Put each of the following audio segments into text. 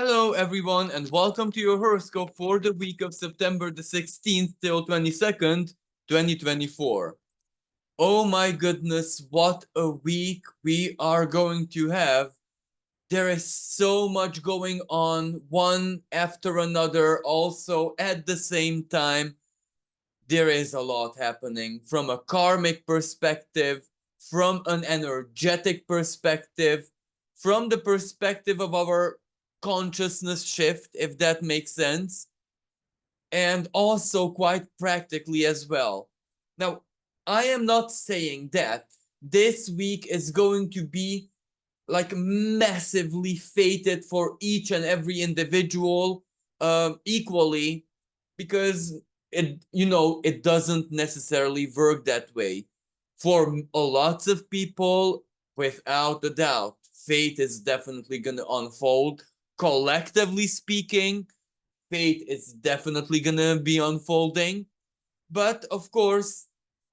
Hello, everyone, and welcome to your horoscope for the week of September the 16th till 22nd, 2024. Oh my goodness, what a week we are going to have. There is so much going on, one after another, also at the same time. There is a lot happening from a karmic perspective, from an energetic perspective, from the perspective of our consciousness shift, if that makes sense, and also quite practically as well. Now, I am not saying that this week is going to be like massively fated for each and every individual equally, because it doesn't necessarily work that way. For a lots of people, without a doubt, fate is definitely going to unfold. Collectively speaking, fate is definitely going to be unfolding. But of course,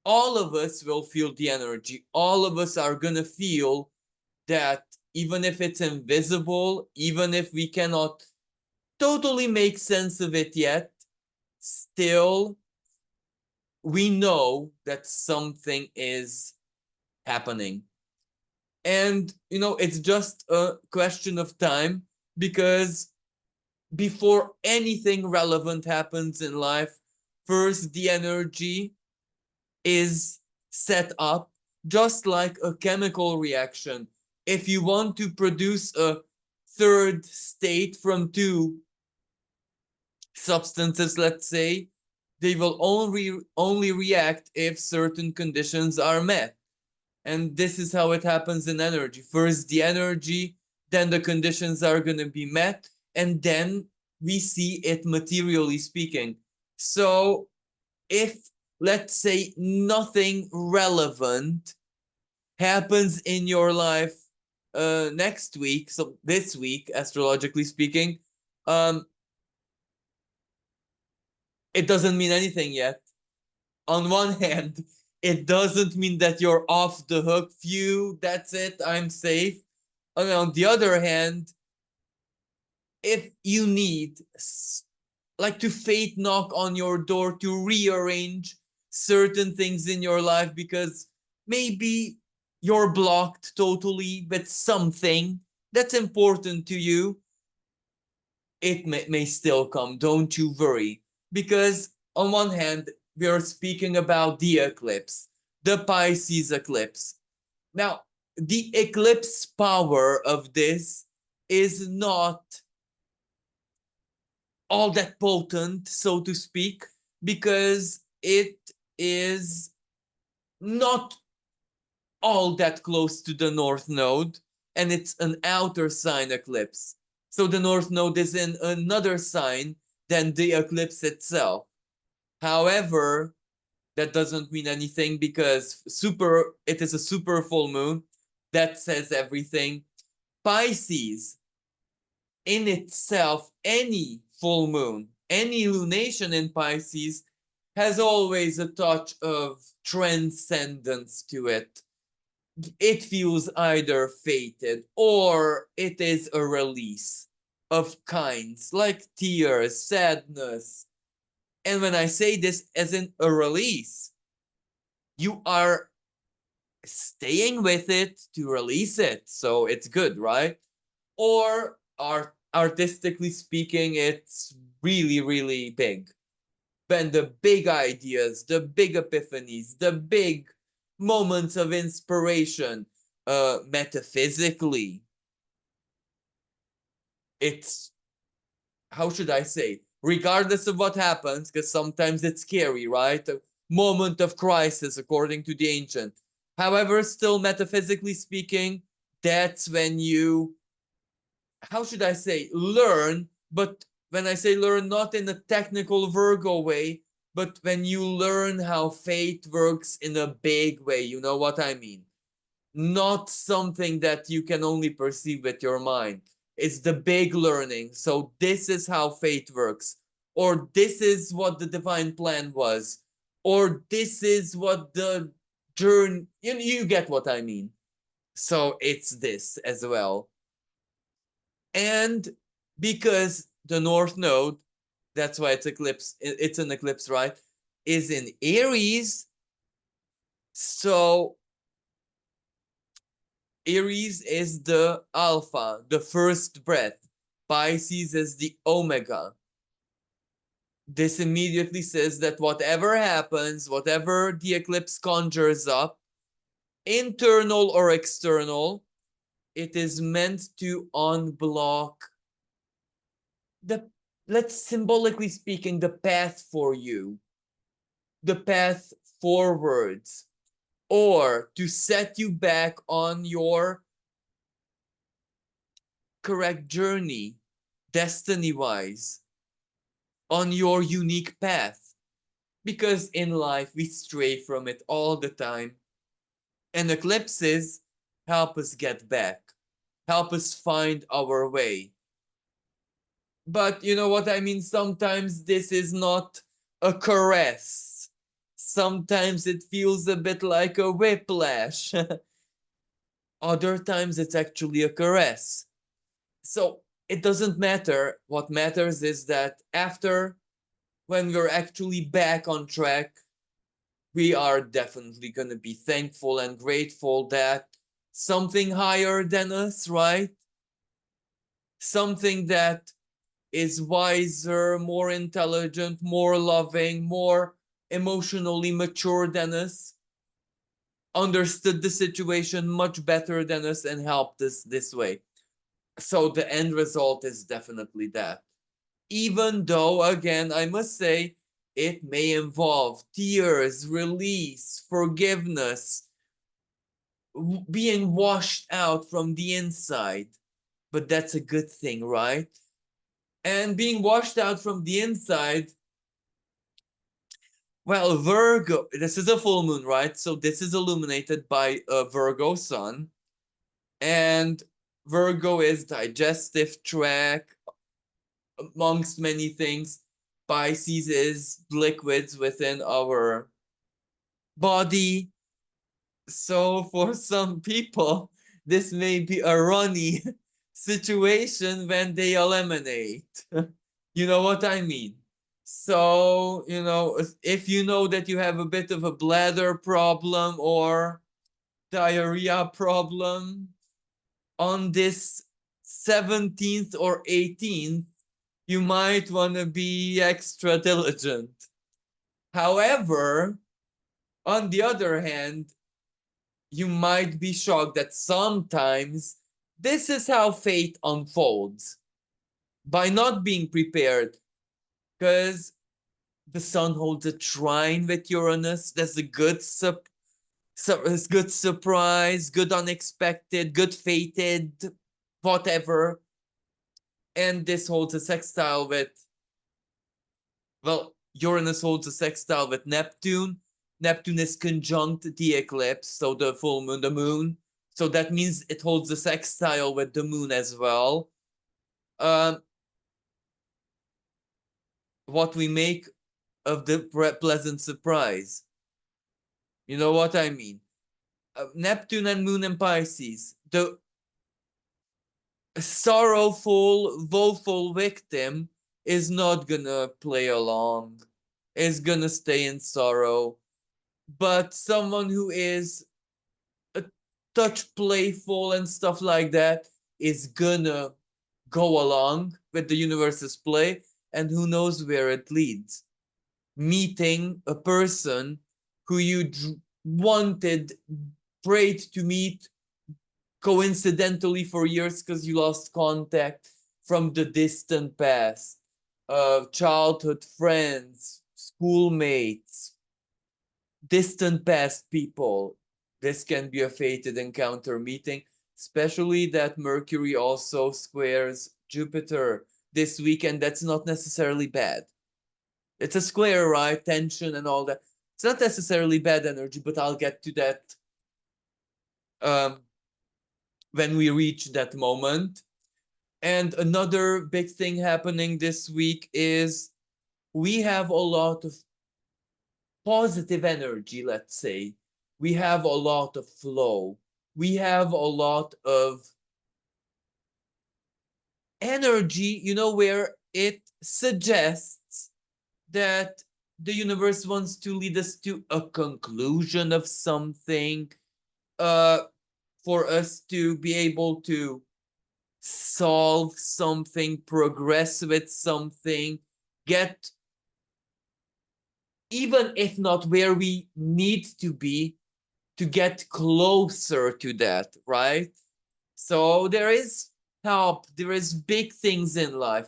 all of us will feel the energy. All of us are going to feel that, even if it's invisible, even if we cannot totally make sense of it yet, still we know that something is happening. And, it's just a question of time, because before anything relevant happens in life, first the energy is set up, just like a chemical reaction. If you want to produce a third state from two substances, let's say, they will only react if certain conditions are met. And this is how it happens in energy. First the energy, then the conditions are going to be met, and then we see it materially speaking. So if, let's say, nothing relevant happens in your life next week, so this week, astrologically speaking, um it doesn't mean anything yet. On one hand, it doesn't mean that you're off the hook. Phew, that's it, I'm safe. And on the other hand, if you need like to fate knock on your door to rearrange certain things in your life, because maybe you're blocked totally with something that's important to you, it may still come. Don't you worry. Because on one hand, we are speaking about the eclipse, the Pisces eclipse. Now, the eclipse power of this is not all that potent, so to speak, because it is not all that close to the North Node, and it's an outer sign eclipse. So the North Node is in another sign than the eclipse itself. However, that doesn't mean anything, because it is a super full moon. That says everything. Pisces in itself, any full moon, any lunation in Pisces has always a touch of transcendence to it. It feels either fated or it is a release of kinds like tears, sadness. And when I say this as in a release, you are staying with it to release it. So it's good, right? Or artistically speaking, it's really, really big. When the big ideas, the big epiphanies, the big moments of inspiration, metaphysically, it's, how should I say, regardless of what happens, because sometimes it's scary, right? A moment of crisis, according to the ancient. However, still metaphysically speaking, that's when you, how should I say, learn, but when I say learn, not in a technical Virgo way, but when you learn how fate works in a big way, you know what I mean? Not something that you can only perceive with your mind. It's the big learning. So this is how fate works, or this is what the divine plan was, or this is what the journey, you get what I mean. So it's this as well. And because the North Node, that's why it's an eclipse, right, is in Aries. So Aries is the alpha, the first breath. Pisces is the omega. This immediately says that whatever happens, whatever the eclipse conjures up, internal or external, it is meant to unblock the, let's symbolically speaking, the path for you, the path forwards, or to set you back on your correct journey, destiny wise, on your unique path. Because in life we stray from it all the time. And eclipses help us get back, help us find our way. But you know what I mean? Sometimes this is not a caress. Sometimes it feels a bit like a whiplash. Other times it's actually a caress. So it doesn't matter. What matters is that after, when we're actually back on track, we are definitely going to be thankful and grateful that something higher than us, right? Something that is wiser, more intelligent, more loving, more emotionally mature than us, understood the situation much better than us and helped us this way. So the end result is definitely that. Even though, again, I must say, it may involve tears, release, forgiveness, being washed out from the inside. But that's a good thing, right? And being washed out from the inside, well, Virgo, this is a full moon, right? So this is illuminated by a Virgo sun. And Virgo is digestive tract, amongst many things. Pisces is liquids within our body. So for some people, this may be a runny situation when they eliminate. You know what I mean? So, you know, if you know that you have a bit of a bladder problem or diarrhea problem on this 17th or 18th, you might want to be extra diligent. However, on the other hand, you might be shocked that sometimes this is how fate unfolds by not being prepared, because the sun holds a trine with Uranus. That's a good good surprise, good unexpected, good fated, whatever. And this holds a sextile with, well, Uranus holds a sextile with Neptune. Neptune is conjunct the eclipse, so the full moon, the moon. So that means it holds a sextile with the moon as well. Um, what we make of the pleasant surprise. You know what I mean? Neptune and moon and Pisces. The sorrowful, woeful victim is not gonna play along, is gonna stay in sorrow. But someone who is a touch playful and stuff like that is gonna go along with the universe's play, and who knows where it leads. Meeting a person who you wanted, prayed to meet coincidentally for years because you lost contact from the distant past, childhood friends, schoolmates, distant past people. This can be a fated encounter meeting, especially that Mercury also squares Jupiter this weekend. That's not necessarily bad. It's a square, right? Tension and all that. It's not necessarily bad energy, but I'll get to that um, when we reach that moment. And another big thing happening this week is we have a lot of positive energy, let's say. We have a lot of flow. We have a lot of energy, you know, where it suggests that the universe wants to lead us to a conclusion of something, for us to be able to solve something, progress with something, get, even if not where we need to be, to get closer to that, right? So there is help, there is big things in life.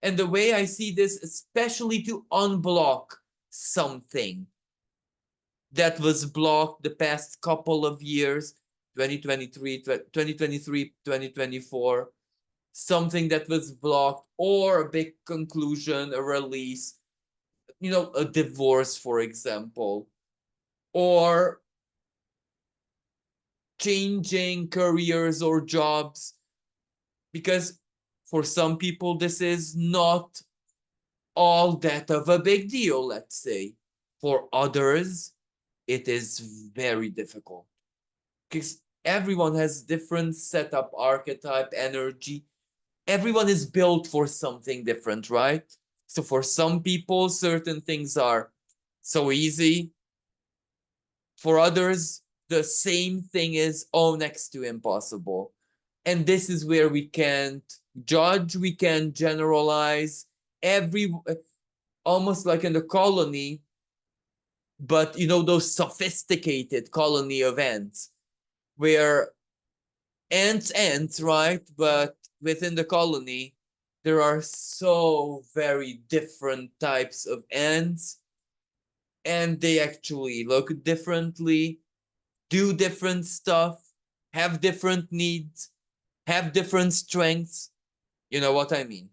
And the way I see this, especially to unblock something that was blocked the past couple of years, 2023, 2023, 2024, something that was blocked, or a big conclusion, a release, you know, a divorce, for example, or changing careers or jobs. Because for some people, this is not all that of a big deal, let's say. For others, it is very difficult because everyone has different setup, archetype, energy. Everyone is built for something different, right? So for some people, certain things are so easy. For others, the same thing is all next to impossible. And this is where we can't judge, we can generalize. Every, almost like in the colony, but you know, those sophisticated colony of ants, where ants, right? But within the colony, there are so very different types of ants, and they actually look differently, do different stuff, have different needs, have different strengths. You know what I mean?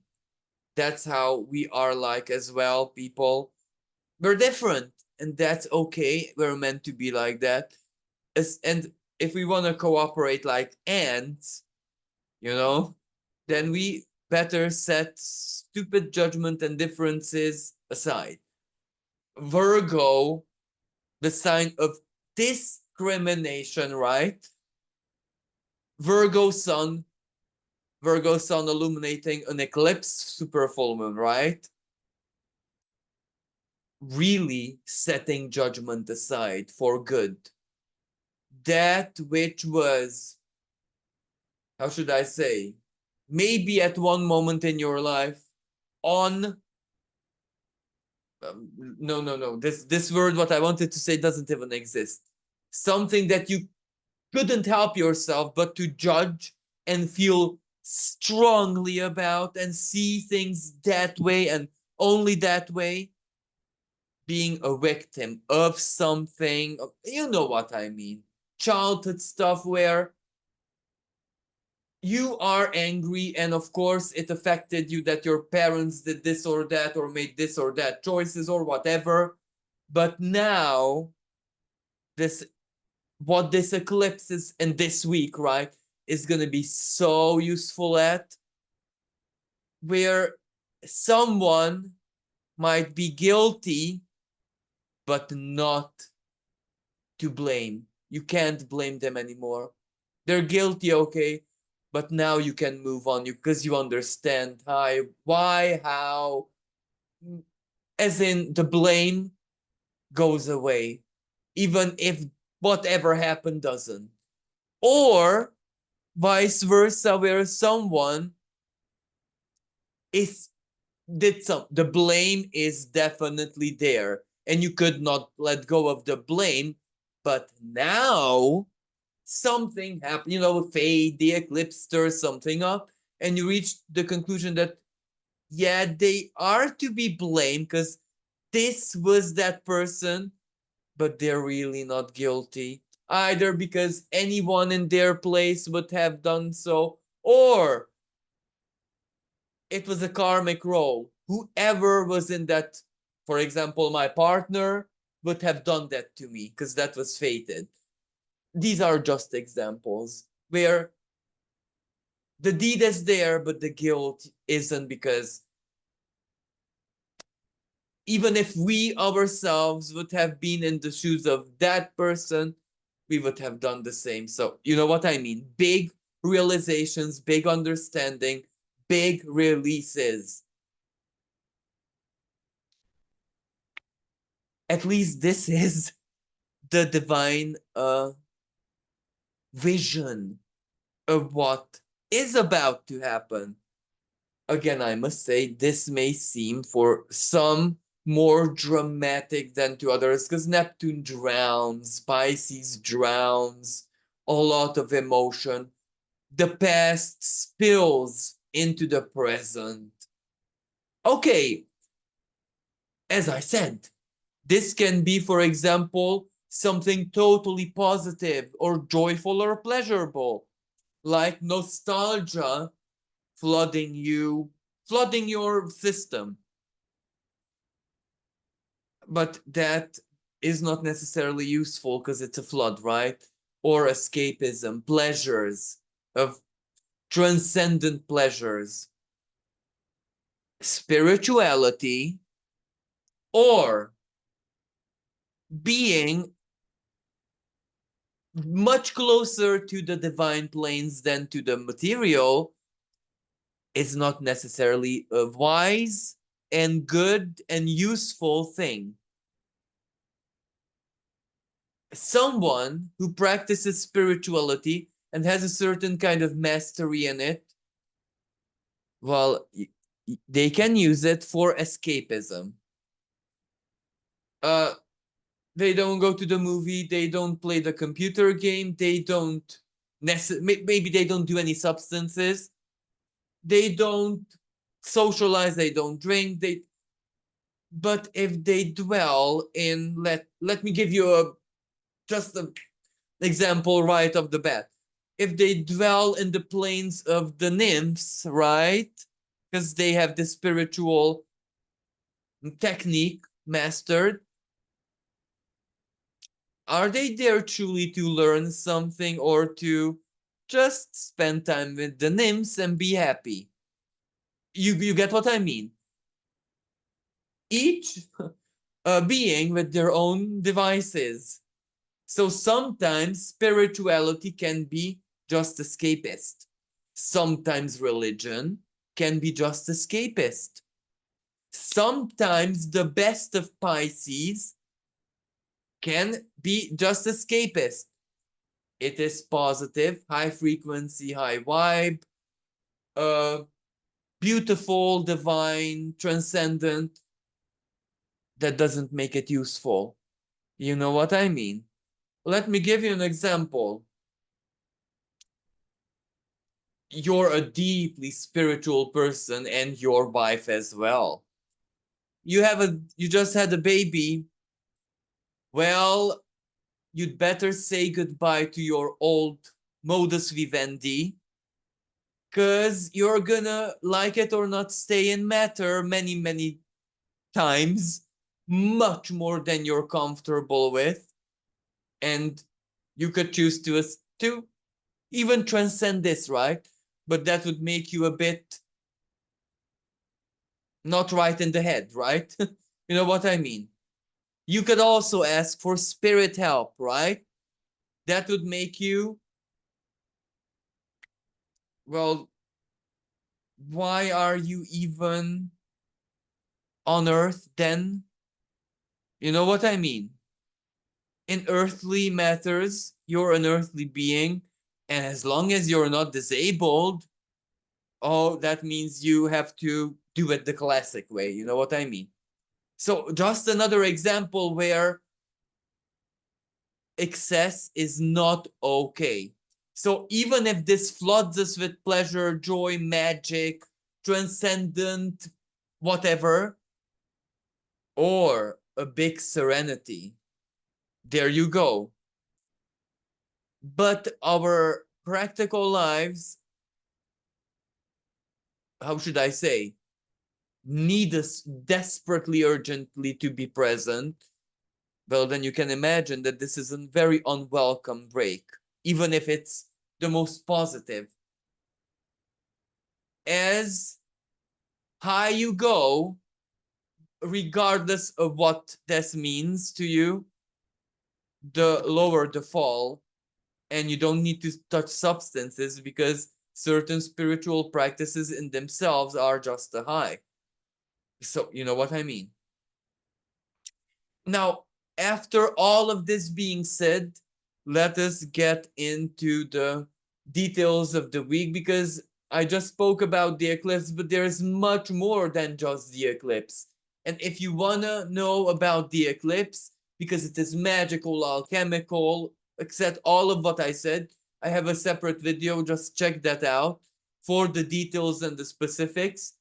That's how we are like as well, people. We're different, and that's okay. We're meant to be like that. And if we want to cooperate like ants, you know, then we better set stupid judgment and differences aside. Virgo, the sign of discrimination, right? Virgo sun, Virgo sun illuminating an eclipse super full moon, right? Really setting judgment aside for good. That which was, how should I say, maybe at one moment in your life on, no, this word, what I wanted to say, doesn't even exist. Something that you couldn't help yourself but to judge and feel strongly about and see things that way and only that way, being a victim of something, you know what I mean, childhood stuff where you are angry, and of course it affected you that your parents did this or that or made this or that choices or whatever. But now, this, what this eclipse is in this week, right, is going to be so useful at, where someone might be guilty but not to blame. You can't blame them anymore. They're guilty, okay, but now you can move on, because you understand why, how, as in the blame goes away, even if whatever happened doesn't. Or vice versa, where someone is did some, the blame is definitely there and you could not let go of the blame, but now something happened, you know, fade, the eclipse stirs something up, and you reach the conclusion that yeah, they are to be blamed because this was that person, but they're really not guilty, either because anyone in their place would have done so, or it was a karmic role. Whoever was in that, for example, my partner would have done that to me because that was fated. These are just examples where the deed is there, but the guilt isn't, because even if we ourselves would have been in the shoes of that person, we would have done the same. So, you know what I mean? Big realizations, big understanding, big releases. At least this is the divine vision of what is about to happen. Again, I must say, this may seem for some more dramatic than to others, because Neptune drowns, Pisces drowns, a lot of emotion. The past spills into the present. Okay, as I said, this can be, for example, something totally positive or joyful or pleasurable, like nostalgia flooding your system. But that is not necessarily useful because it's a flood, right? Or escapism, pleasures of transcendent pleasures, spirituality, or being much closer to the divine planes than to the material is not necessarily a wise and good and useful thing. Someone who practices spirituality and has a certain kind of mastery in it, well, they can use it for escapism. They don't go to the movie, they don't play the computer game, they don't maybe they don't do any substances, they don't socialize, they don't drink, but if they dwell in, let me give you just an example right off the bat. If they dwell in the planes of the nymphs, right, because they have the spiritual technique mastered, are they there truly to learn something or to just spend time with the nymphs and be happy? You get what I mean? Each being with their own devices. So sometimes spirituality can be just escapist. Sometimes religion can be just escapist. Sometimes the best of Pisces can be just escapist. It is positive, high frequency, high vibe, beautiful, divine, transcendent. That doesn't make it useful. You know what I mean? Let me give you an example. You're a deeply spiritual person and your wife as well. You just had a baby. Well, you'd better say goodbye to your old modus vivendi, because you're gonna, like it or not, stay in matter many, many times, much more than you're comfortable with. And you could choose to even transcend this, right? But that would make you a bit not right in the head, right? You know what I mean? You could also ask for spirit help, right? That would make you, well, why are you even on earth then? You know what I mean? In earthly matters, you're an earthly being, and as long as you're not disabled, oh, that means you have to do it the classic way. You know what I mean? So just another example where excess is not okay. So even if this floods us with pleasure, joy, magic, transcendent, whatever, or a big serenity, there you go. But our practical lives, how should I say, need us desperately, urgently to be present. Well, then you can imagine that this is a very unwelcome break, even if it's the most positive. As high you go, regardless of what this means to you, the lower the fall, and you don't need to touch substances because certain spiritual practices in themselves are just a high. So, you know what I mean? Now, after all of this being said, let us get into the details of the week, because I just spoke about the eclipse, but there's much more than just the eclipse. And if you want to know about the eclipse, because it is magical, alchemical, except all of what I said, I have a separate video, just check that out for the details and the specifics.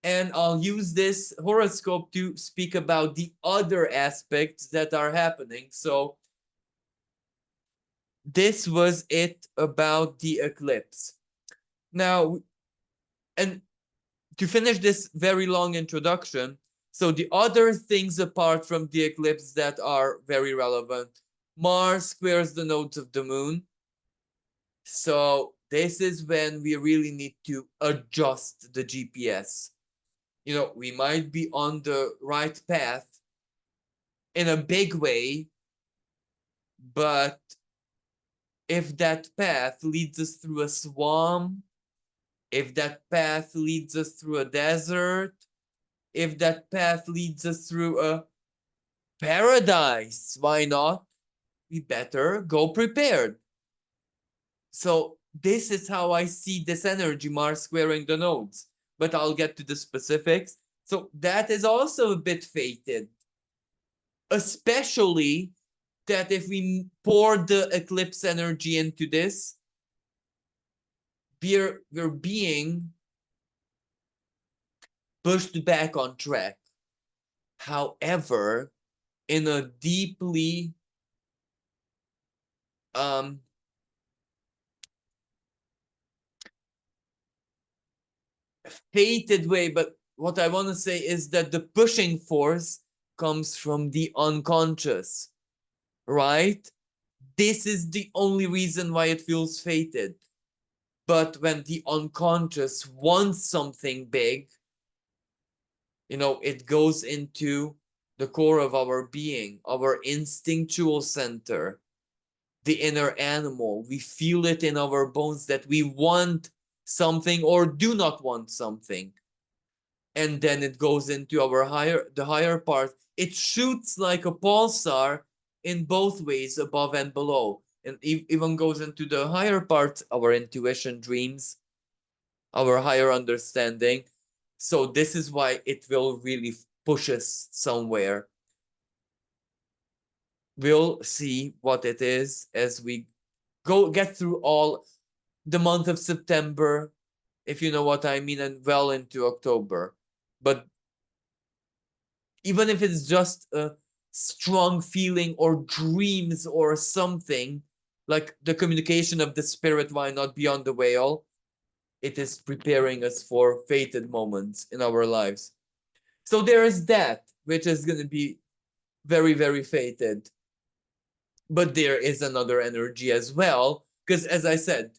And I'll use this horoscope to speak about the other aspects that are happening. So this was it about the eclipse. Now, and to finish this very long introduction, so the other things apart from the eclipse that are very relevant, Mars squares the nodes of the moon. So this is when we really need to adjust the GPS. You know, we might be on the right path in a big way, but if that path leads us through a swamp, if that path leads us through a desert, if that path leads us through a paradise, why not? We better go prepared. So this is how I see this energy, Mars squaring the nodes. But I'll get to the specifics. So that is also a bit fated. Especially that if we pour the eclipse energy into this, we're being pushed back on track. However, in a deeply fated way, but what I want to say is that the pushing force comes from the unconscious, right? This is the only reason why it feels fated. But when the unconscious wants something big, you know, it goes into the core of our being, our instinctual center, the inner animal. We feel it in our bones that we want something or do not want something. And then it goes into our the higher part. It shoots like a pulsar in both ways, above and below. And even goes into the higher part, our intuition, dreams, our higher understanding. So this is why it will really push us somewhere. We'll see what it is as we get through all the month of September, if you know what I mean, and well into October. But even if it's just a strong feeling or dreams or something, like the communication of the spirit, why not beyond the veil? It is preparing us for fated moments in our lives. So there is that, which is going to be very, very fated. But there is another energy as well, because as I said,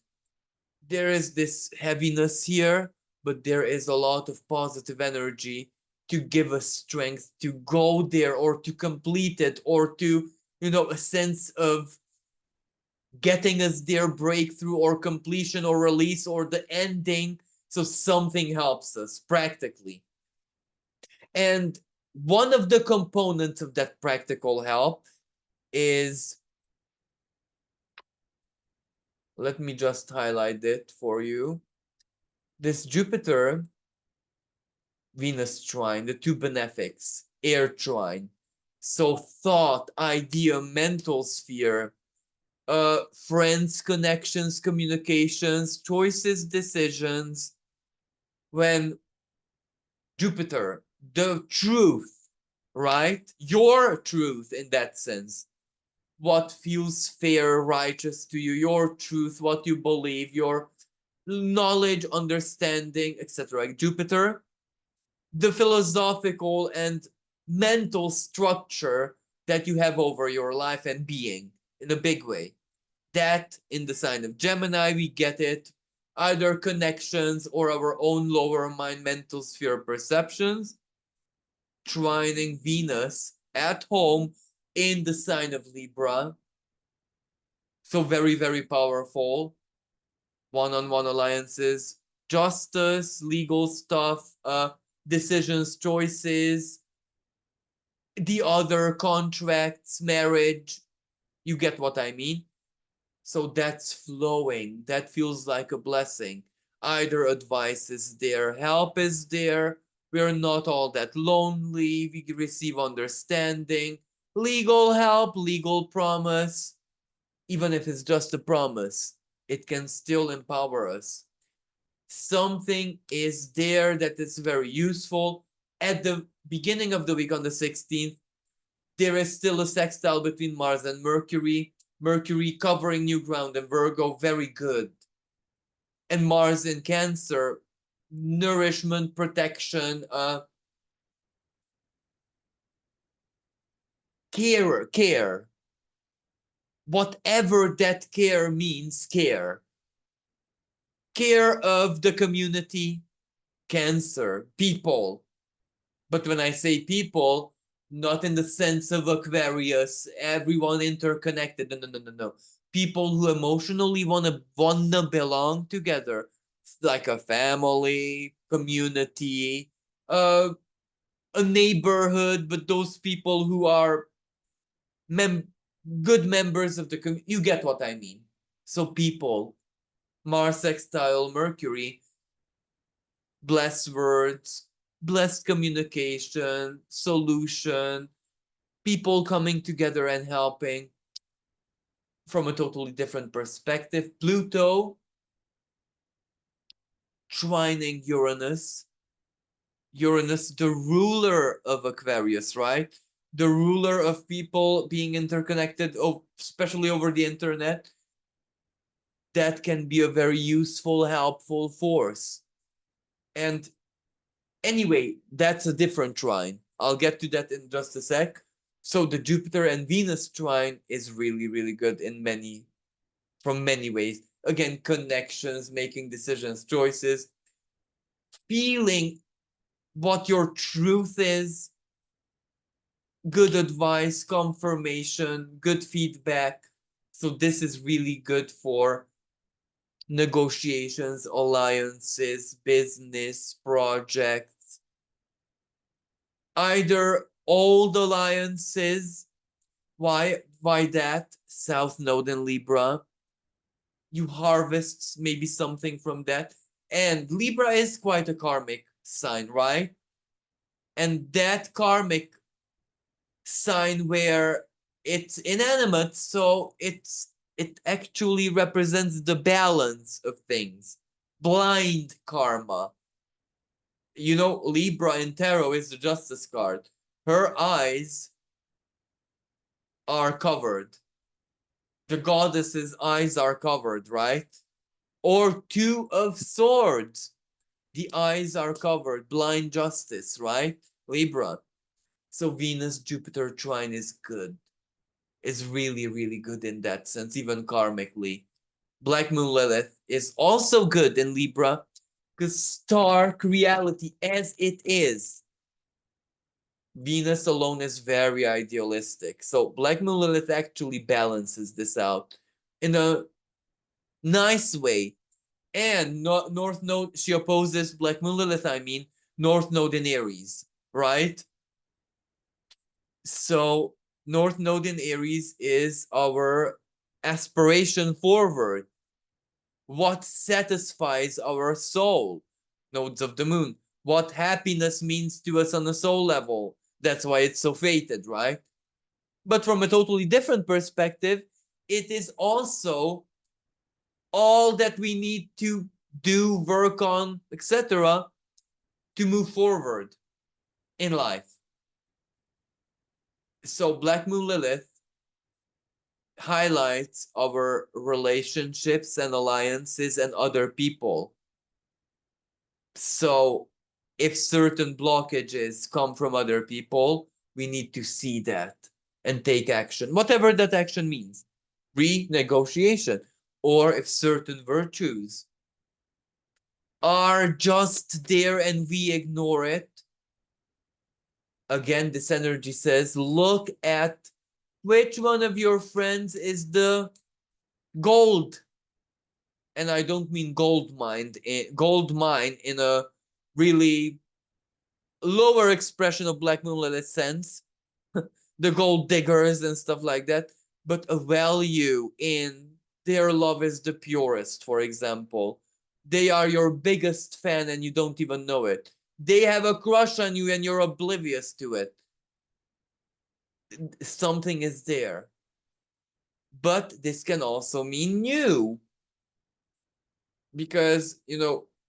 there is this heaviness here, but there is a lot of positive energy to give us strength to go there or to complete it or to, you know, a sense of getting us their breakthrough or completion or release or the ending. So something helps us practically. And one of the components of that practical help is, let me just highlight it for you. This Jupiter Venus trine, the two benefics, air trine. So thought, idea, mental sphere, friends, connections, communications, choices, decisions. When Jupiter, the truth, right? Your truth in that sense. What feels fair, righteous to you, your truth, what you believe, your knowledge, understanding, etc. Jupiter, the philosophical and mental structure that you have over your life and being in a big way. That in the sign of Gemini, we get it. Either connections or our own lower mind mental sphere perceptions. Trining Venus at home in the sign of Libra. So very, very powerful. one-on-one alliances, justice, legal stuff, decisions, choices, the other contracts, marriage. You get what I mean? So that's flowing. That feels like a blessing. Either advice is there, help is there. We're not all that lonely. We receive understanding, legal help, legal promise. Even if it's just a promise, it can still empower us. Something is there that is very useful. At the beginning of the week on the 16th, there is still a sextile between Mars and Mercury. Mercury covering new ground in Virgo, very good. And Mars in Cancer, nourishment, protection, care. Whatever that care means, care. Care of the community, Cancer, people. But when I say people, not in the sense of Aquarius, everyone interconnected. No. People who emotionally wanna belong together, like a family, community, a neighborhood. But those people who are good members of the community, you get what I mean. So people, Mars sextile Mercury, blessed words, blessed communication, solution, people coming together and helping from a totally different perspective. Pluto trining Uranus. Uranus, the ruler of Aquarius, right? The ruler of people being interconnected, especially over the internet. That can be a very useful, helpful force. And anyway, that's a different trine. I'll get to that in just a sec. So the Jupiter and Venus trine is really, really good from many ways. Again, connections, making decisions, choices, feeling what your truth is, good advice, confirmation, good feedback. So this is really good for negotiations, alliances, business, projects. Either old alliances. Why that? South Node in Libra. You harvest maybe something from that. And Libra is quite a karmic sign, right? And that karmic sign where it's inanimate, so it actually represents the balance of things. Blind karma. You know, Libra in tarot is the justice card. Her eyes are covered. The goddess's eyes are covered, right? Or Two of Swords. The eyes are covered. Blind justice, right? Libra. So Venus Jupiter trine is good. Is really, really good in that sense, even karmically. Black Moon Lilith is also good in Libra because stark reality as it is. Venus alone is very idealistic. So Black Moon Lilith actually balances this out in a nice way. And North Node, she opposes Black Moon Lilith, I mean, North Node in Aries, right? So North Node in Aries is our aspiration forward. What satisfies our soul? Nodes of the moon. What happiness means to us on a soul level. That's why it's so fated, right? But from a totally different perspective, it is also all that we need to do, work on, etc., to move forward in life. So Black Moon Lilith highlights our relationships and alliances and other people. So if certain blockages come from other people, we need to see that and take action, whatever that action means. Renegotiation, or if certain virtues are just there and we ignore it. Again, this energy says, look at which one of your friends is the gold. and I don't mean gold mine in a really lower expression of Black Moonlit sense, the gold diggers and stuff like that, but a value in their love is the purest, for example. They are your biggest fan and you don't even know it. They have a crush on you and you're oblivious to it. Something is there. But this can also mean new. Because,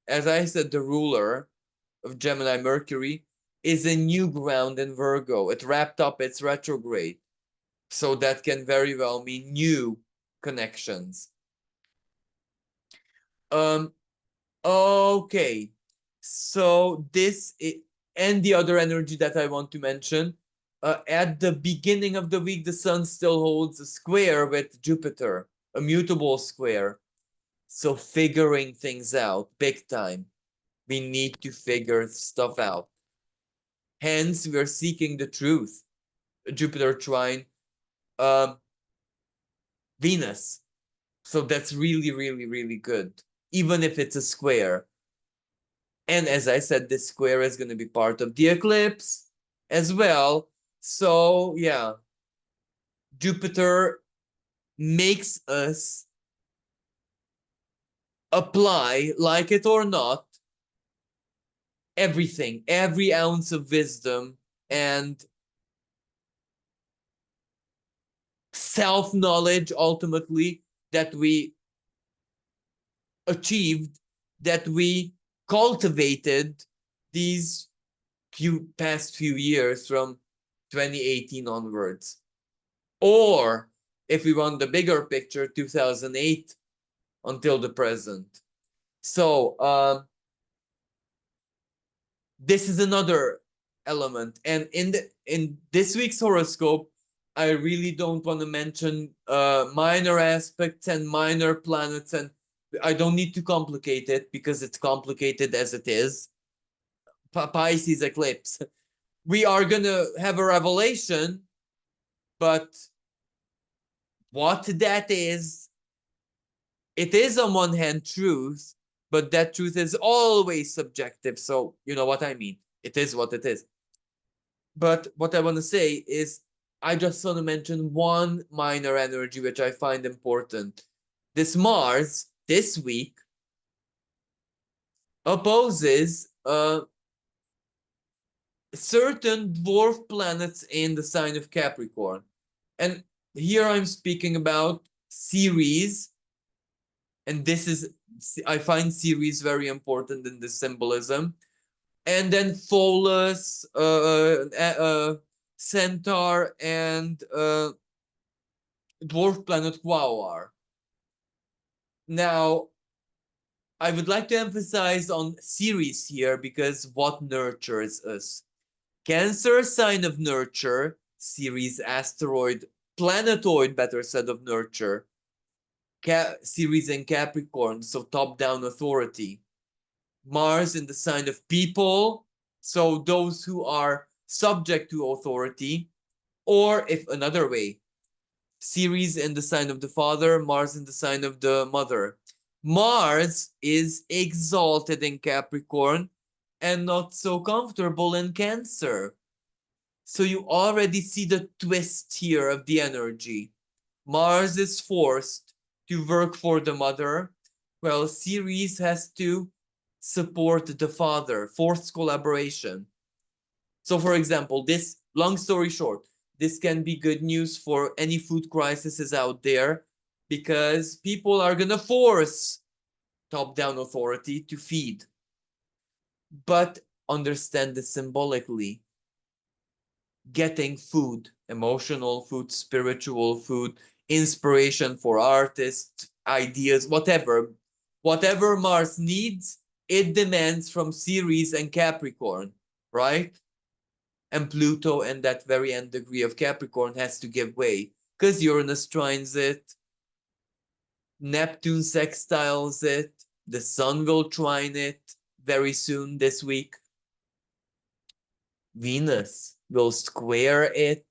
as I said, the ruler of Gemini Mercury is a new ground in Virgo. It wrapped up its retrograde. So that can very well mean new connections. Okay. So and the other energy that I want to mention, at the beginning of the week, the sun still holds a square with Jupiter, a mutable square. So figuring things out big time. We need to figure stuff out. Hence, we are seeking the truth. Jupiter trine Venus. So that's really, really, really good, even if it's a square. And as I said, this square is going to be part of the eclipse as well. So, yeah, Jupiter makes us apply, like it or not, everything, every ounce of wisdom and self-knowledge ultimately that we achieved, that we cultivated these past few years from 2018 onwards. Or if we want the bigger picture, 2008 until the present. So this is another element. And in this week's horoscope, I really don't want to mention minor aspects and minor planets, and I don't need to complicate it because it's complicated as it is. Pisces eclipse. We are gonna have a revelation, but what that is, it is on one hand truth, but that truth is always subjective. So you know what I mean. It is what it is. But what I want to say is, I just want to mention one minor energy which I find important. This Mars this week opposes certain dwarf planets in the sign of Capricorn. And here I'm speaking about Ceres, and this is, I find Ceres very important in this symbolism. And then Pholus, Centaur, and dwarf planet Quaoar. Now, I would like to emphasize on Ceres here because what nurtures us? Cancer, sign of nurture. Ceres, asteroid, planetoid, better said, of nurture. Ceres in Capricorn, so top-down authority. Mars in the sign of people, so those who are subject to authority. Or if another way, Ceres in the sign of the father, Mars in the sign of the mother. Mars is exalted in Capricorn and not so comfortable in Cancer. So you already see the twist here of the energy. Mars is forced to work for the mother, while Ceres has to support the father, forced collaboration. So for example, this, long story short, this can be good news for any food crises out there because people are going to force top-down authority to feed. But understand this symbolically. Getting food, emotional food, spiritual food, inspiration for artists, ideas, whatever Mars needs, it demands from Ceres and Capricorn, right? And Pluto and that very nth degree of Capricorn has to give way because Uranus trines it, Neptune sextiles it, the Sun will trine it very soon this week. Venus will square it.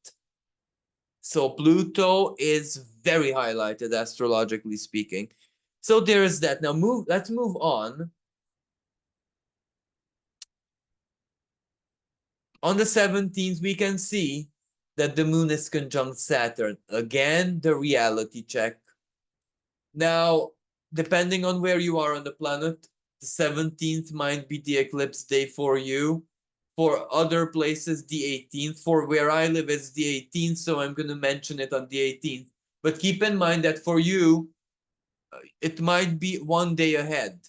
So Pluto is very highlighted, astrologically speaking. So there is that. Now let's move on. On the 17th, we can see that the moon is conjunct Saturn. Again, the reality check. Now, depending on where you are on the planet, the 17th might be the eclipse day for you. For other places, the 18th. For where I live, it's the 18th, so I'm going to mention it on the 18th. But keep in mind that for you, it might be one day ahead.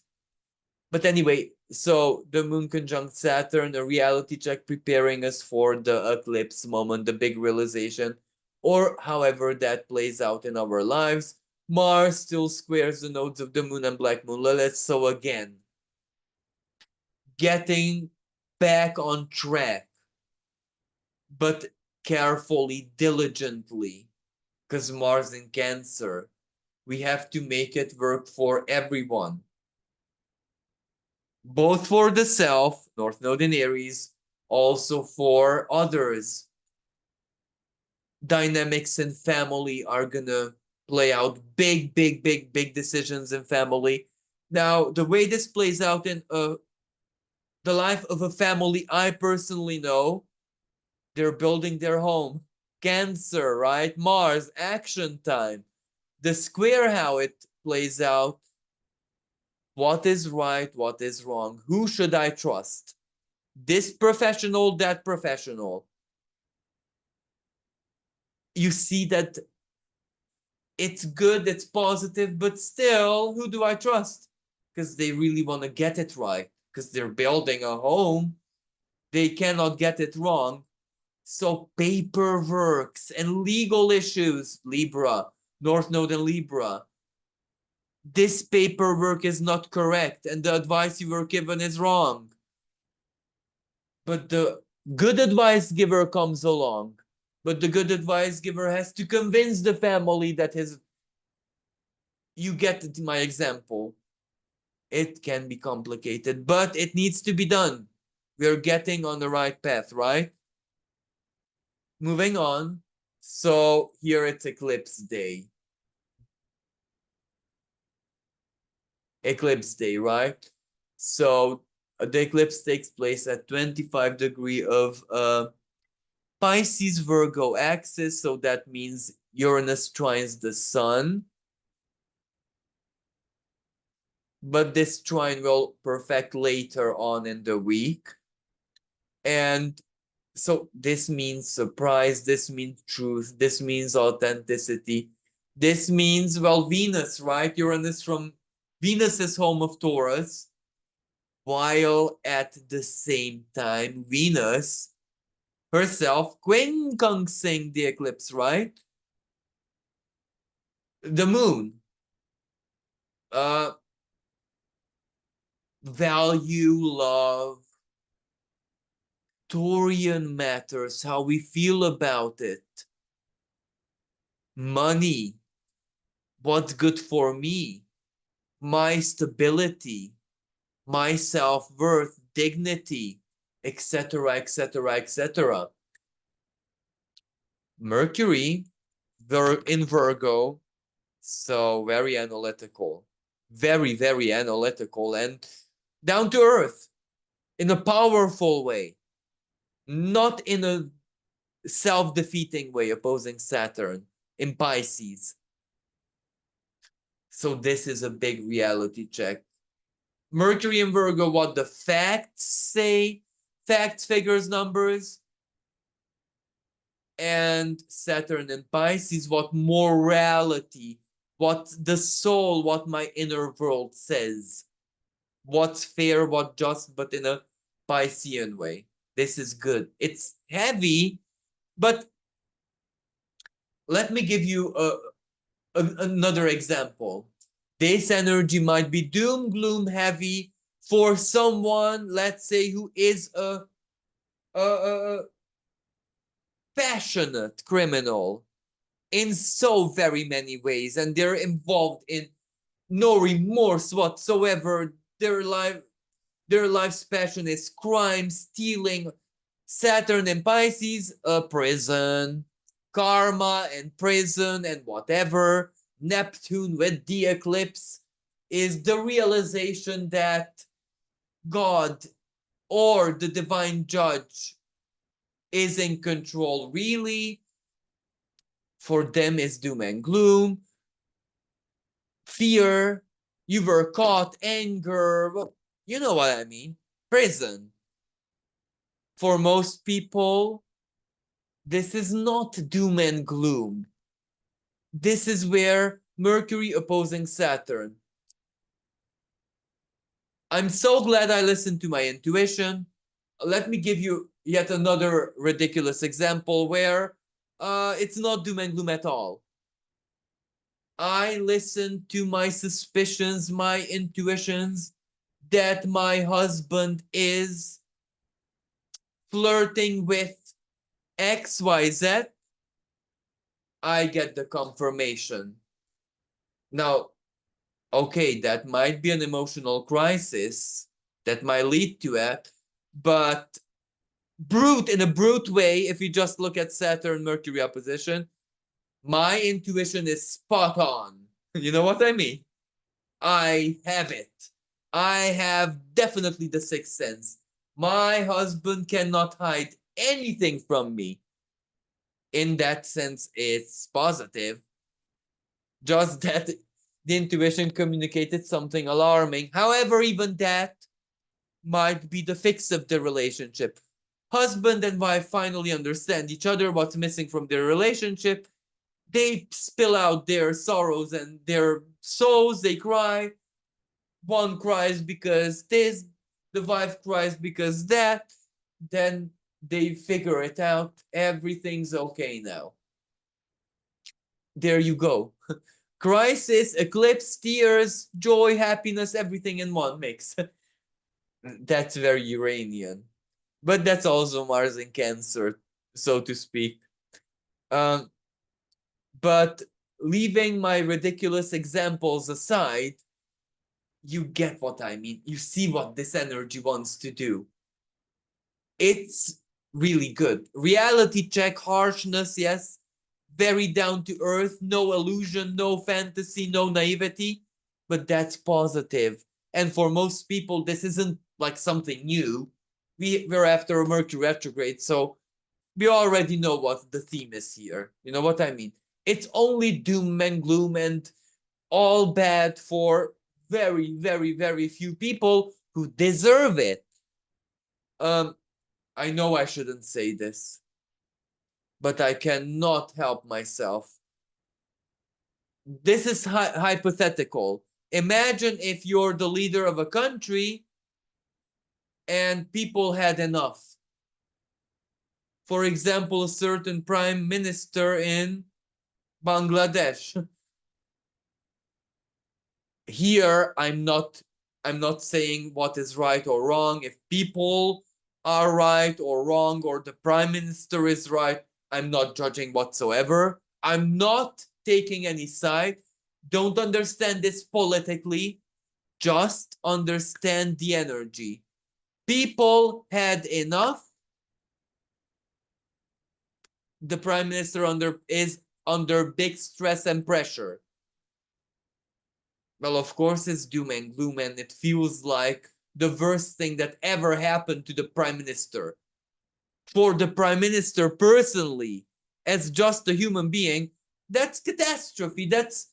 But anyway, so the moon conjunct Saturn, a reality check preparing us for the eclipse moment, the big realization, or however that plays out in our lives. Mars still squares the nodes of the moon and black moon Lilith. So again, getting back on track, but carefully, diligently, because Mars in Cancer, we have to make it work for everyone. Both for the self, North Node in Aries, also for others. Dynamics in family are gonna play out big decisions in family. Now, the way this plays out in the life of a family, I personally know they're building their home. Cancer, right? Mars, action time. The square, how it plays out. What is right? What is wrong? Who should I trust? This professional, that professional. You see that it's good, it's positive, but still, who do I trust? Because they really want to get it right, because they're building a home. They cannot get it wrong. So paperwork and legal issues, Libra, North Node and Libra. This paperwork is not correct, and the advice you were given is wrong. But the good advice giver comes along. But the good advice giver has to convince the family that his. You get my example. It can be complicated, but it needs to be done. We're getting on the right path, right? Moving on. So here it's eclipse day. Eclipse day, right? So the eclipse takes place at 25 degree of Pisces Virgo axis. So that means Uranus trines the sun. But this trine will perfect later on in the week. And so this means surprise, this means truth, this means authenticity. This means, well, Venus, right? Uranus from Venus is home of Taurus, while at the same time, Venus herself quincunxing the eclipse, right? The moon. Value, love, Taurian matters, how we feel about it. Money, what's good for me, my stability, my self-worth, dignity, etc., etc., etc. Mercury in Virgo, so very analytical, very analytical and down to earth in a powerful way, not in a self-defeating way, opposing Saturn in Pisces. So this is a big reality check. Mercury and Virgo, what the facts say, facts, figures, numbers. And Saturn and Pisces, what morality, what the soul, what my inner world says. What's fair, what just, but in a Piscean way. This is good. It's heavy, but let me give you another example. This energy might be doom, gloom, heavy for someone, let's say, who is a passionate criminal in so very many ways, and they're involved in no remorse whatsoever. Their life's passion is crime, stealing. Saturn and Pisces, prison, karma and prison and whatever. Neptune with the eclipse, is the realization that God or the divine judge is in control. Really, for them is doom and gloom, fear, you were caught, anger, well, you know what I mean, prison. For most people, this is not doom and gloom. This is where Mercury opposing Saturn. I'm so glad I listened to my intuition. Let me give you yet another ridiculous example where it's not doom and gloom at all. I listened to my suspicions, my intuitions that my husband is flirting with XYZ. I get the confirmation. Now, okay, that might be an emotional crisis that might lead to it, but in a brute way, if you just look at Saturn Mercury opposition, my intuition is spot on. You know what I mean? I have it. I have definitely the sixth sense. My husband cannot hide anything from me. In that sense, it's positive. Just that the intuition communicated something alarming. However, even that might be the fix of the relationship. Husband and wife finally understand each other, what's missing from their relationship. They spill out their sorrows and their souls, they cry. One cries because this, the wife cries because that. Then they figure it out. Everything's okay now. There you go. Crisis, eclipse, tears, joy, happiness, everything in one mix. That's very Uranian. But that's also Mars in Cancer, so to speak. Um, but leaving my ridiculous examples aside, you get what I mean. You see what this energy wants to do. It's really good. Reality check, harshness, yes. Very down to earth, no illusion, no fantasy, no naivety, but that's positive. And for most people, this isn't like something new. We're after a Mercury retrograde, so we already know what the theme is here. You know what I mean? It's only doom and gloom and all bad for very, very, very few people who deserve it. Um, I know I shouldn't say this, but I cannot help myself. This is hypothetical. Imagine if you're the leader of a country and people had enough. For example, a certain prime minister in Bangladesh. Here, I'm not saying what is right or wrong. If people are right or wrong, or the prime minister is right, I'm not judging whatsoever. I'm not taking any side. Don't understand this politically. Just understand the energy. People had enough. The prime minister is under big stress and pressure. Well, of course, it's doom and gloom, and it feels like the worst thing that ever happened to the prime minister. For the prime minister personally, as just a human being, that's catastrophe, that's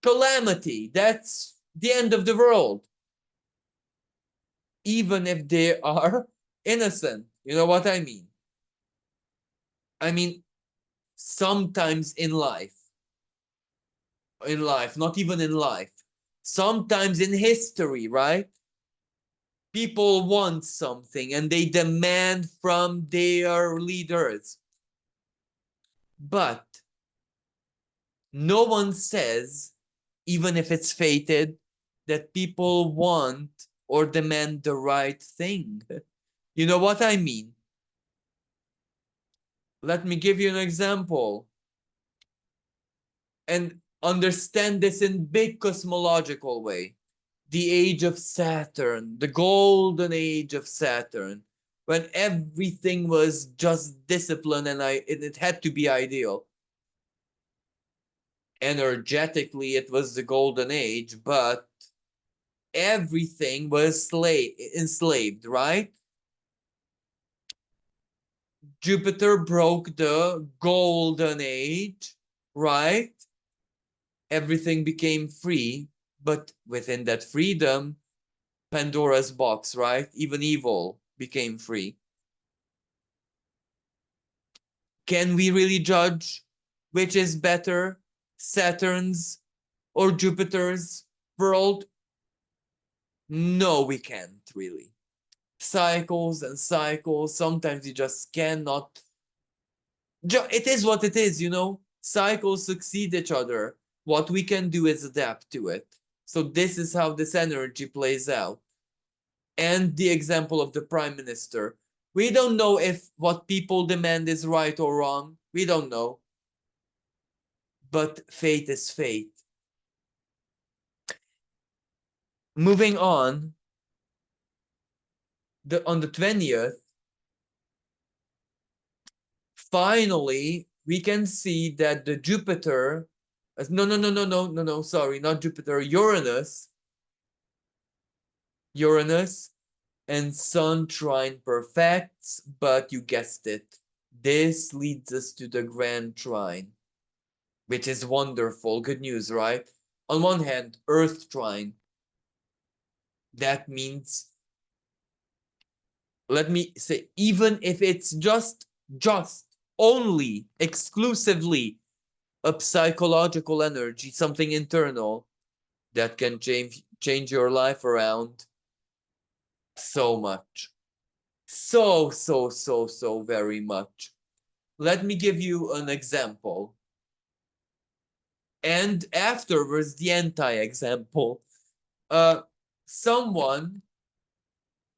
calamity, that's the end of the world. Even if they are innocent. You know what I mean? I mean, sometimes in life, not even in life, sometimes in history, right? People want something and they demand from their leaders. But no one says, even if it's fated, that people want or demand the right thing. You know what I mean? Let me give you an example. And understand this in big cosmological way. The age of Saturn, the golden age of Saturn, when everything was just discipline and it had to be ideal. Energetically, it was the golden age, but everything was enslaved, right? Jupiter broke the golden age, right? Everything became free, but within that freedom, Pandora's box, right? Even evil became free. Can we really judge which is better, Saturn's or Jupiter's world? No, we can't really. Cycles and cycles, sometimes you just cannot. It is what it is, you know? Cycles succeed each other. What we can do is adapt to it. So this is how this energy plays out. And the example of the prime minister. We don't know if what people demand is right or wrong. We don't know. But fate is fate. Moving on, on the 20th, finally, we can see that the Jupiter, no, sorry, not Jupiter, Uranus and Sun trine perfects, but you guessed it. This leads us to the Grand Trine, which is wonderful. Good news, right? On one hand, Earth trine. That means, let me say, even if it's just only, exclusively a psychological energy, something internal that can change your life around so much. So very much. Let me give you an example. And afterwards, the anti-example. Someone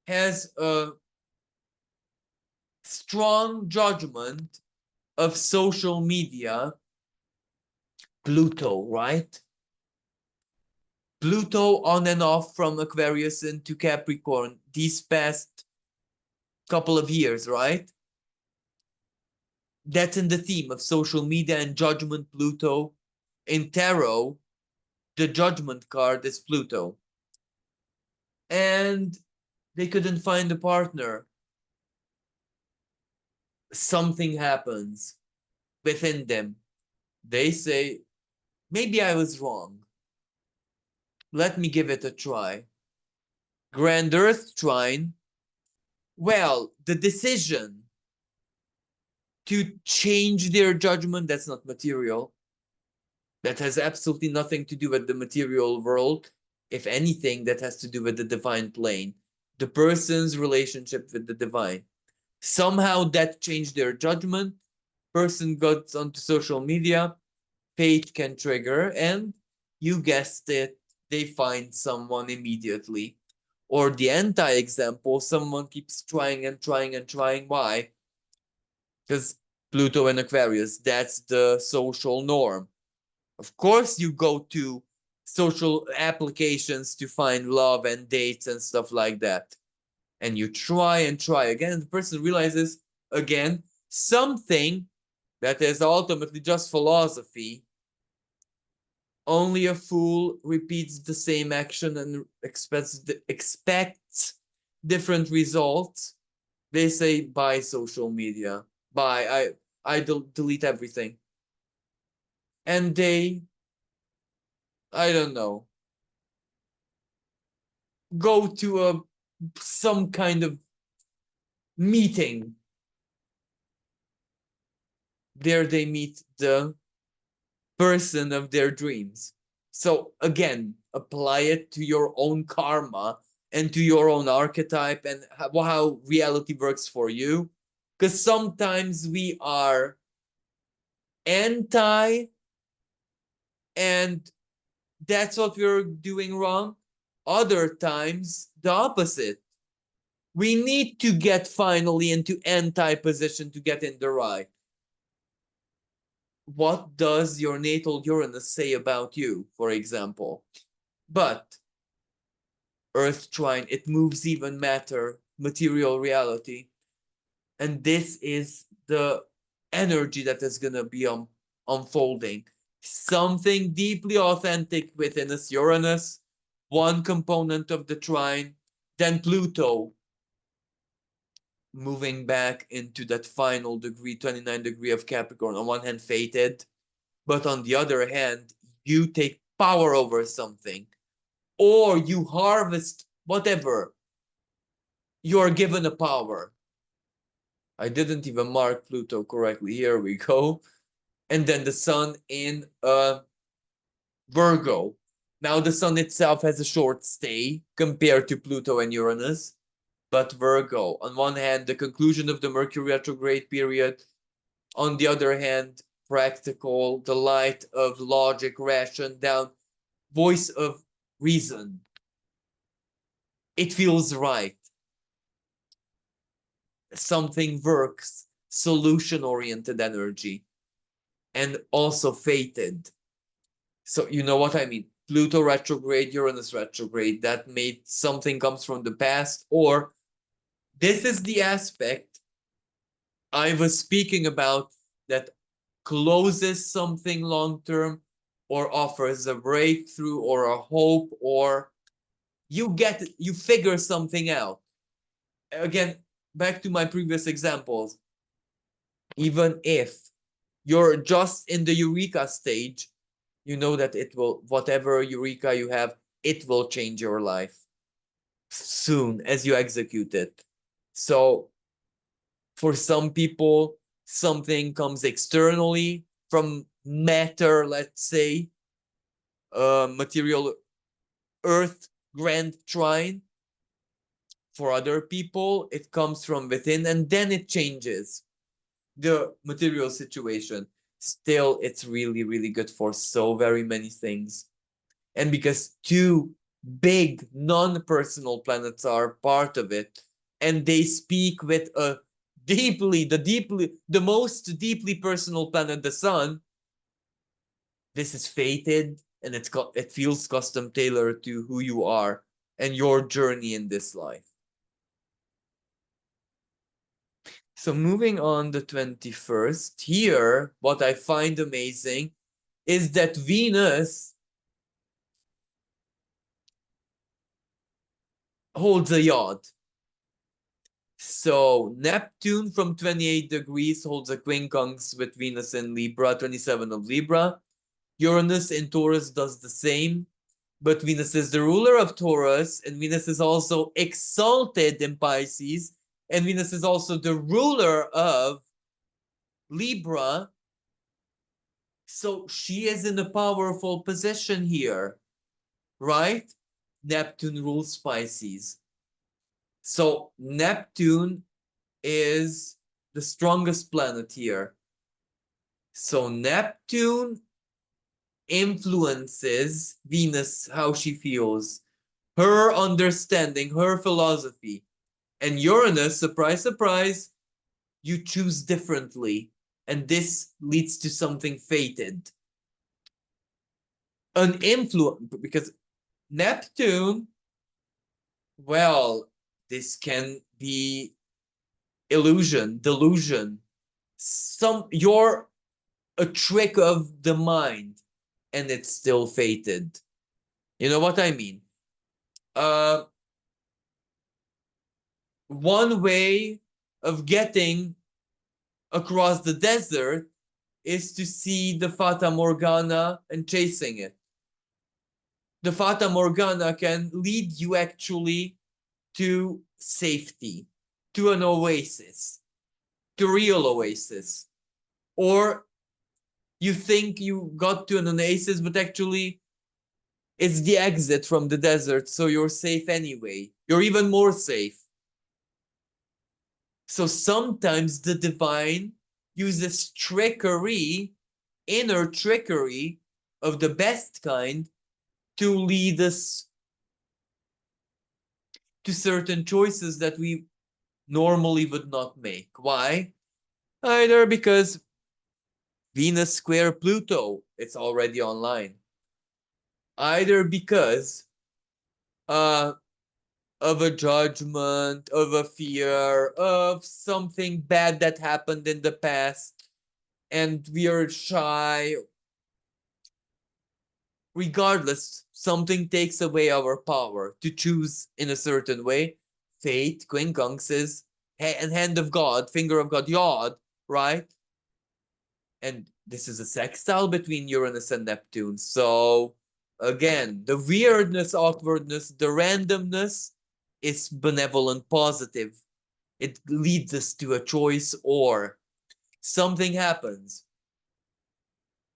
has a strong judgment of social media, Pluto, right? Pluto on and off from Aquarius into Capricorn these past couple of years, right? That's in the theme of social media and judgment, Pluto. In tarot, the judgment card is Pluto. And they couldn't find a partner. Something happens within them. They say, maybe I was wrong. Let me give it a try. Grand Earth Trine. Well, the decision to change their judgment, that's not material. That has absolutely nothing to do with the material world. If anything, that has to do with the divine plane, the person's relationship with the divine. Somehow that changed their judgment. Person got onto social media, fate can trigger, and you guessed it, they find someone immediately. Or the anti-example, someone keeps trying and trying and trying. Why? Because Pluto and Aquarius, that's the social norm. Of course, you go to social applications to find love and dates and stuff like that. And you try and try again, and the person realizes again something that is ultimately just philosophy. Only a fool repeats the same action and expects different results. They say, bye social media, bye, I delete everything. And they, I don't know, go to some kind of meeting. There they meet the person of their dreams. So again, apply it to your own karma and to your own archetype and how reality works for you. Because sometimes we are anti, and that's what we're doing wrong. Other times, the opposite. We need to get finally into anti position to get in the right. What does your natal Uranus say about you, for example? But Earth trine, it moves even matter, material reality. And this is the energy that is going to be unfolding. Something deeply authentic within us, Uranus, one component of the trine. Then Pluto moving back into that final degree, 29 degree of Capricorn. On one hand, fated, but on the other hand, you take power over something, or you harvest whatever. You are given a power. I didn't even mark Pluto correctly. Here we go. And then the sun in Virgo. Now the sun itself has a short stay compared to Pluto and Uranus. But Virgo, on one hand, the conclusion of the Mercury retrograde period. On the other hand, practical, the light of logic, ration down, voice of reason. It feels right. Something works, solution-oriented energy, and also fated. So you know what I mean? Pluto retrograde, Uranus retrograde, that made something comes from the past, or this is the aspect I was speaking about that closes something long-term or offers a breakthrough or a hope, or you figure something out. Again, back to my previous examples, even if you're just in the eureka stage, you know that it will, whatever eureka you have, it will change your life soon as you execute it. So for some people, something comes externally from matter, let's say, material earth grand trine. For other people, it comes from within, and then it changes the material situation. Still, it's really, really good for so very many things. And because two big non-personal planets are part of it, and they speak with a the most deeply personal planet, the sun, this is fated, and it feels custom tailored to who you are and your journey in this life. So moving on the 21st, here, what I find amazing is that Venus holds a yod. So Neptune from 28 degrees holds a quincunx with Venus in Libra, 27 of Libra. Uranus in Taurus does the same, but Venus is the ruler of Taurus, and Venus is also exalted in Pisces, and Venus is also the ruler of Libra. So she is in a powerful position here, right? Neptune rules Pisces. So Neptune is the strongest planet here. So Neptune influences Venus, how she feels, her understanding, her philosophy. And Uranus, surprise, surprise, you choose differently. And this leads to something fated. An influence, because Neptune, well, this can be illusion, delusion. You're a trick of the mind, and it's still fated. You know what I mean? One way of getting across the desert is to see the Fata Morgana and chasing it. The Fata Morgana can lead you actually to safety, to an oasis, to real oasis. Or you think you got to an oasis, but actually it's the exit from the desert, so you're safe anyway. You're even more safe. So sometimes the divine uses trickery, inner trickery of the best kind, to lead us to certain choices that we normally would not make. Why? Either because Venus square Pluto, it's already online. Either because of a judgment, of a fear, of something bad that happened in the past, and we are shy. regardless, something takes away our power to choose in a certain way. Fate, quincunx is hand of God, finger of God, yod, right? And this is a sextile between Uranus and Neptune. So again, the weirdness, awkwardness, the randomness is benevolent, positive. It leads us to a choice or something happens.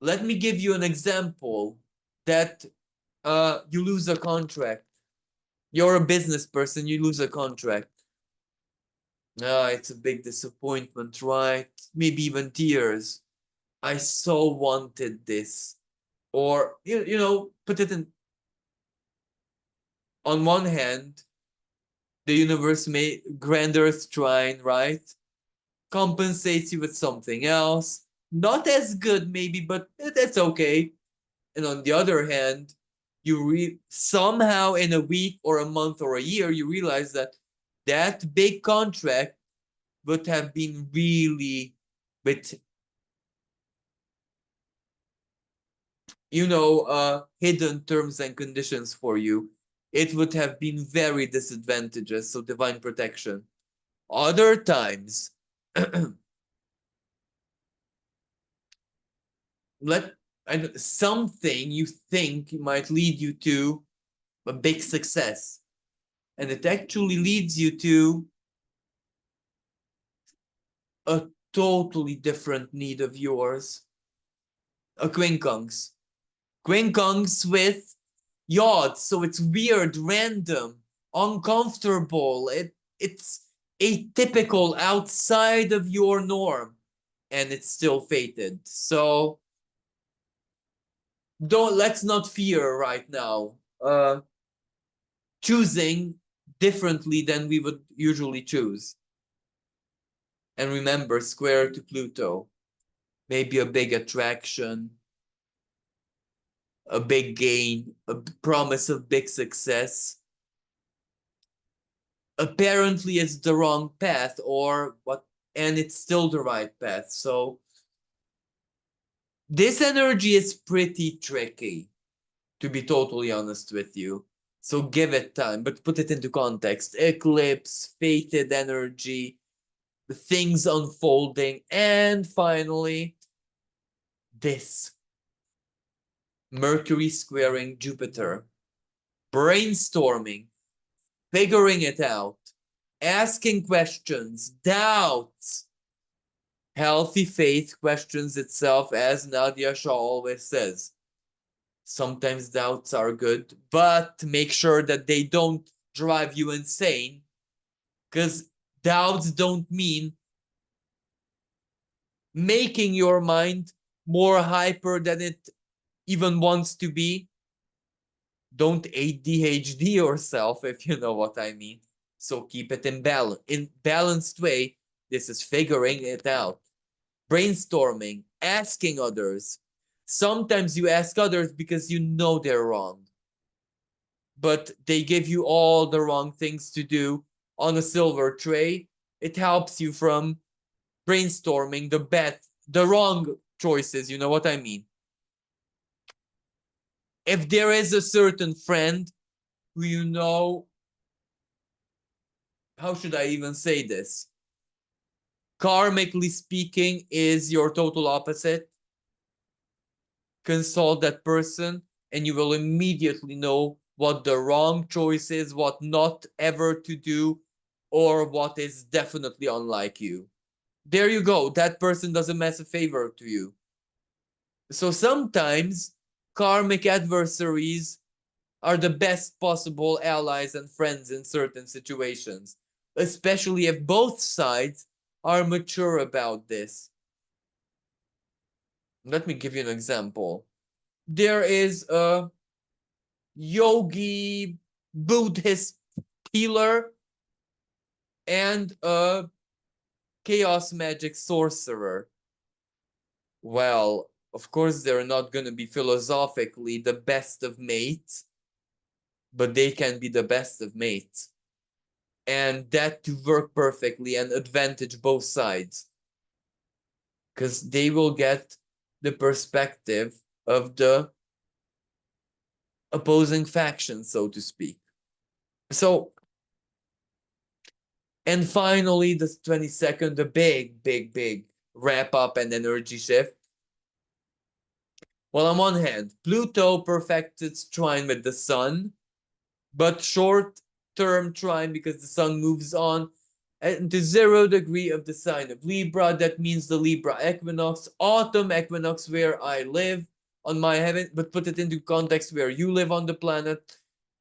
Let me give you an example that you lose a contract. You're a business person, you lose a contract. It's a big disappointment, right? Maybe even tears. I so wanted this. Or, you know, put it in, on one hand, the universe may, grand earth trine, right? Compensates you with something else. Not as good, maybe, but that's okay. And on the other hand, somehow in a week or a month or a year, you realize that that big contract would have been really with, hidden terms and conditions for you. It would have been very disadvantageous. So divine protection. Other times, let something you think might lead you to a big success, and it actually leads you to a totally different need of yours. A quincunx. Quincunx with yod, so it's weird, random, uncomfortable. It's atypical, outside of your norm, and it's still fated. So let's not fear right now. Choosing differently than we would usually choose. And remember, square to Pluto, maybe a big attraction, a big gain, a promise of big success. Apparently, it's the wrong path, or what, and it's still the right path. So, this energy is pretty tricky, to be totally honest with you. So, give it time, but put it into context. Eclipse, fated energy, things unfolding, and finally, this Mercury squaring Jupiter, brainstorming, figuring it out, asking questions, doubts. Healthy faith questions itself, as Nadia Shah always says. Sometimes doubts are good, but make sure that they don't drive you insane, because doubts don't mean making your mind more hyper than it even wants to be. Don't ADHD yourself, if you know what I mean. So keep it in balance. In balanced way, this is figuring it out. Brainstorming, asking others. Sometimes you ask others because you know they're wrong, but they give you all the wrong things to do on a silver tray. It helps you from brainstorming the wrong choices. You know what I mean? If there is a certain friend who you know, how should I even say this? Karmically speaking, is your total opposite. Consult that person, and you will immediately know what the wrong choice is, what not ever to do, or what is definitely unlike you. There you go. That person does a massive favor to you. So sometimes karmic adversaries are the best possible allies and friends in certain situations, especially if both sides are mature about this. Let me give you an example. There is a yogi Buddhist healer and a chaos magic sorcerer. Well, of course, they're not going to be philosophically the best of mates, but they can be the best of mates. And that to work perfectly and advantage both sides. Because they will get the perspective of the opposing factions, so to speak. So, and finally, the 22nd, the big wrap up and energy shift. Well, on one hand, Pluto perfects its trine with the sun, but short-term trine because the sun moves on to 0 degree of the sign of Libra. That means the Libra equinox, autumn equinox where I live on my heaven, but put it into context where you live on the planet.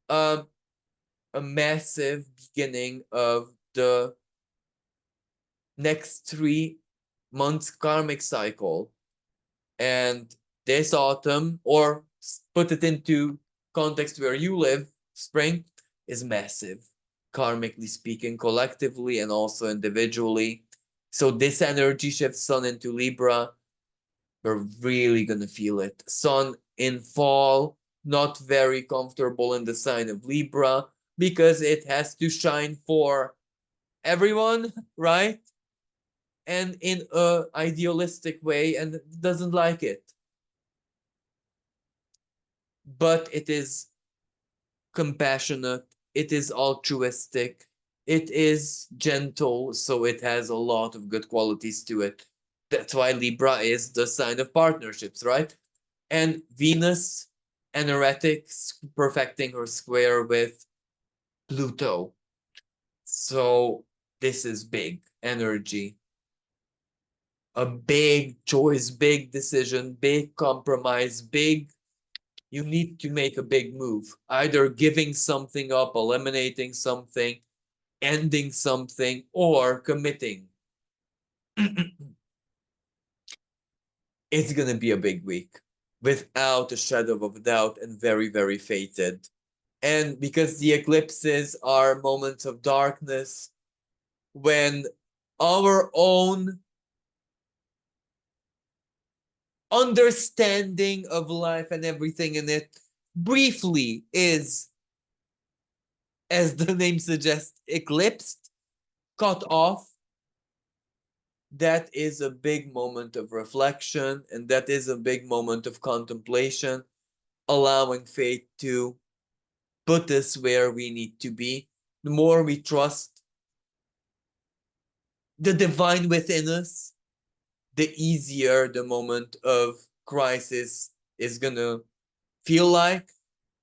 A massive beginning of the next 3 months karmic cycle. And this autumn, or put it into context where you live, spring is massive, karmically speaking, collectively and also individually. So this energy shifts Sun into Libra. We're really gonna feel it. Sun in fall, not very comfortable in the sign of Libra because it has to shine for everyone, right? And in a idealistic way, and doesn't like it. But it is compassionate, it is altruistic, it is gentle, so it has a lot of good qualities to it. That's why Libra is the sign of partnerships, right? And Venus, energetics, perfecting her square with Pluto. So this is big energy. A big choice, big decision, big compromise, big. You need to make a big move, either giving something up, eliminating something, ending something, or committing. It's going to be a big week without a shadow of a doubt and very fated. And because the eclipses are moments of darkness when our own understanding of life and everything in it briefly is, as the name suggests, eclipsed, cut off. That is a big moment of reflection, and that is a big moment of contemplation, allowing fate to put us where we need to be. The more we trust the divine within us, the easier the moment of crisis is gonna feel like,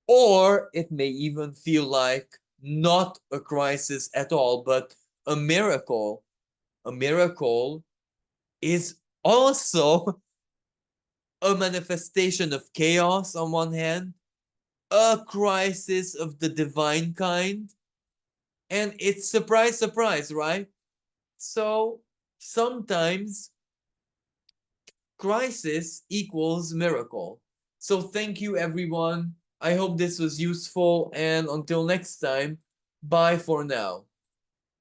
or it may even feel like not a crisis at all, but a miracle. A miracle is also a manifestation of chaos on one hand, a crisis of the divine kind, and it's surprise, right? So sometimes crisis equals miracle. So thank you, everyone. I hope this was useful, and until next time, bye for now.